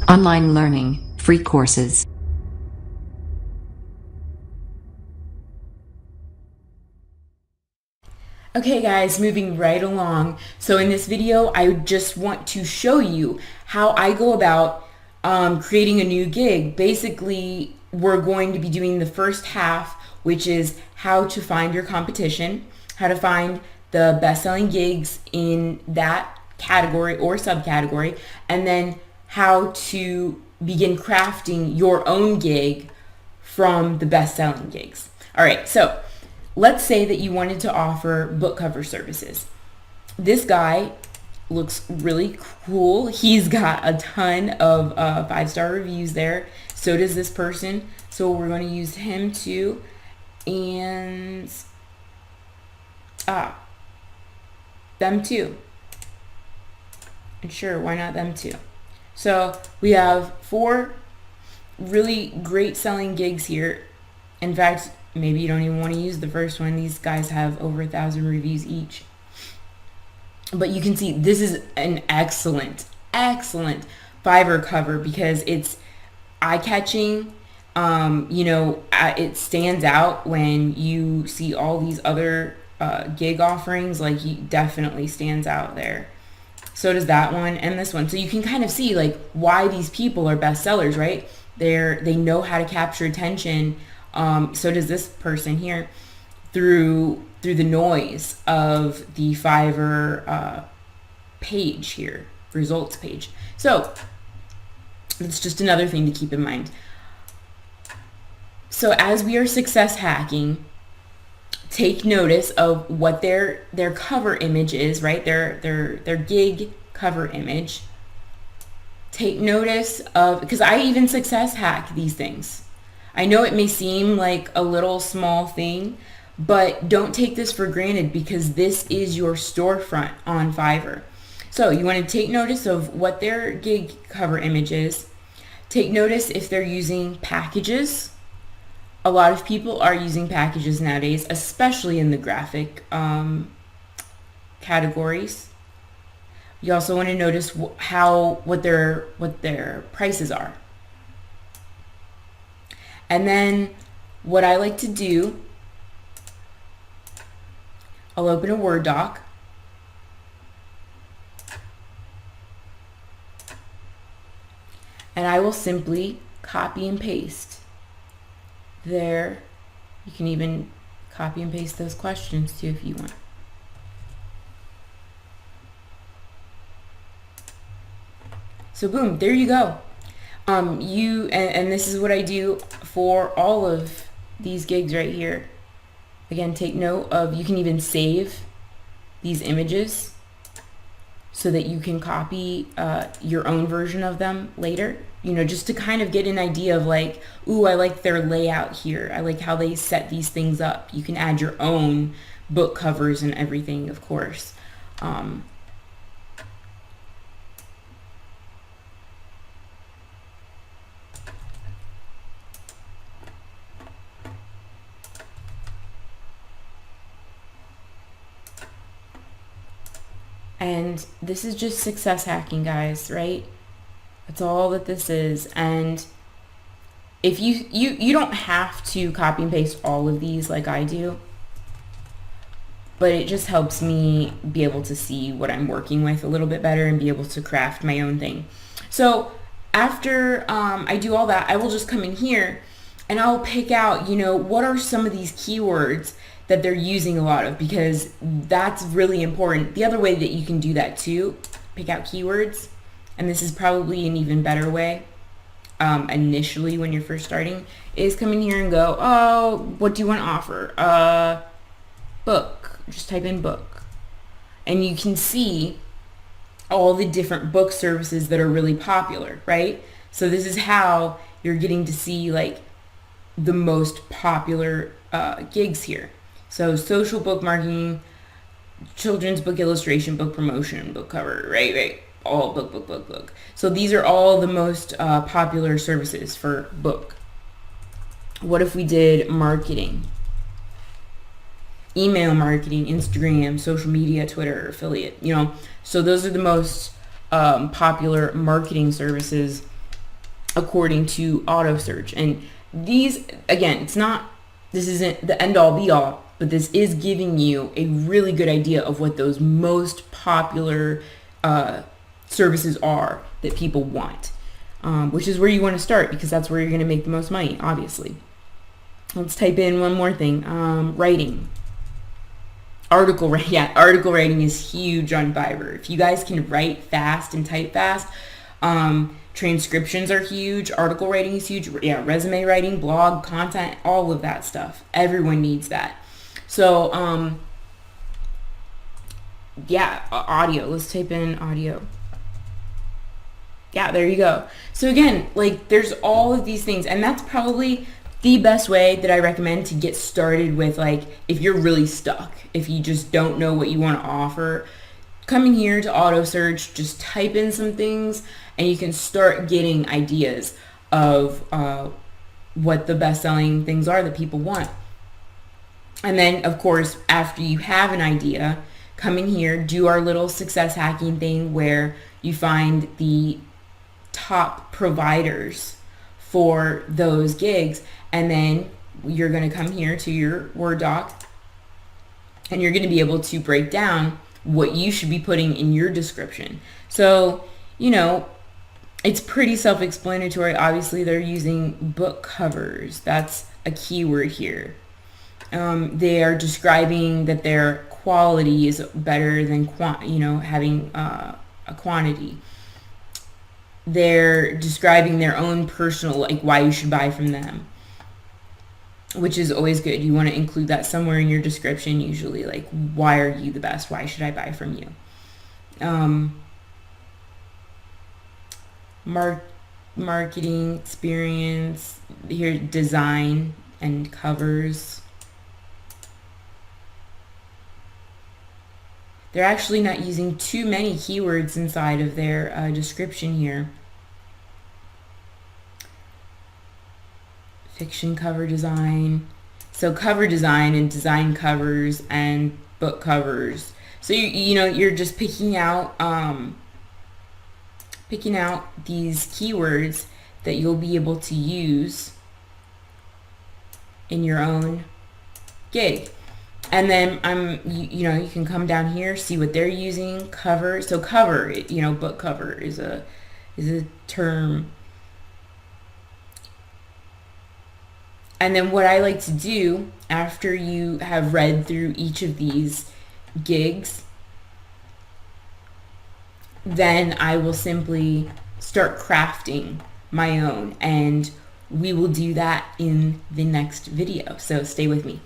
Online learning, free courses. Okay guys, moving right along. So in this video, I just want to show you how I go about creating a new gig. Basically, we're going to be doing the first half, which is how to find your competition, how to find the best-selling gigs in that category or subcategory, and then how to begin crafting your own gig from the best-selling gigs. All right, so let's say that you wanted to offer book cover services. This guy looks really cool. He's got a ton of 5-star reviews there. So does this person. So we're going to use him too. And them too. And sure, why not them too? So we have 4 really great selling gigs here. In fact, maybe you don't even want to use the first one. These guys have over 1,000 reviews each. But you can see this is an excellent Fiverr cover because it's eye-catching. It stands out when you see all these other gig offerings. Like, he definitely stands out there. So does that one and this one. So you can kind of see like why these people are bestsellers, right? They know how to capture attention. So does this person here through the noise of the Fiverr page here, results page. So it's just another thing to keep in mind. So as we are success hacking, take notice of what their cover image is, right? Their gig cover image. Take notice of, because I even success hack these things. I know it may seem like a little small thing, but don't take this for granted because this is your storefront on Fiverr. So you want to take notice of what their gig cover image is. Take notice if they're using packages. A lot of people are using packages nowadays, especially in the graphic categories. You also want to notice what their prices are. And then what I like to do, I'll open a Word doc. And I will simply copy and paste there. You can even copy and paste those questions too if you want. So boom, there you go. And this is what I do for all of these gigs right here. Again, take note of, you can even save these images so that you can copy your own version of them later, just to kind of get an idea of like, ooh, I like their layout here. I like how they set these things up. You can add your own book covers and everything, of course. And this is just success hacking, guys, right? That's all that this is. And if you don't have to copy and paste all of these like I do, but it just helps me be able to see what I'm working with a little bit better and be able to craft my own thing. So after I do all that, I will just come in here and I'll pick out, what are some of these keywords that they're using a lot of, because that's really important. The other way that you can do that too, pick out keywords, and this is probably an even better way initially when you're first starting, is come in here and go, oh, what do you want to offer? Book. Just type in book. And you can see all the different book services that are really popular, right? So this is how you're getting to see like the most popular gigs here. So social book marketing, children's book illustration, book promotion, book cover, right? All book. So these are all the most popular services for book. What if we did marketing? Email marketing, Instagram, social media, Twitter, affiliate, So those are the most popular marketing services according to auto search. And these, again, this isn't the end all be all, but this is giving you a really good idea of what those most popular services are that people want, which is where you want to start, because that's where you're going to make the most money, obviously. Let's type in one more thing. Writing. Article writing is huge on Fiverr. If you guys can write fast and type fast, transcriptions are huge. Article writing is huge. Yeah, resume writing, blog, content, all of that stuff. Everyone needs that. So, audio. Let's type in audio. Yeah, there you go. So again, like, there's all of these things, and that's probably the best way that I recommend to get started with, like, if you're really stuck, if you just don't know what you want to offer, coming here to auto search, just type in some things and you can start getting ideas of what the best-selling things are that people want. And then, of course, after you have an idea, come in here, do our little success hacking thing where you find the top providers for those gigs, and then you're going to come here to your Word doc and you're going to be able to break down what you should be putting in your description. So, it's pretty self-explanatory. Obviously, they're using book covers. That's a keyword here. They are describing that their quality is better than having a quantity. They're describing their own personal, like, why you should buy from them, which is always good. You want to include that somewhere in your description, usually, like, why are you the best? Why should I buy from you? Marketing experience, here, design and covers. They're actually not using too many keywords inside of their description here. Fiction cover design. So cover design and design covers and book covers. So you're just picking out these keywords that you'll be able to use in your own gig. And then you can come down here, see what they're using. Cover. So cover, book cover is a term. And then what I like to do after you have read through each of these gigs, then I will simply start crafting my own, and we will do that in the next video. So stay with me.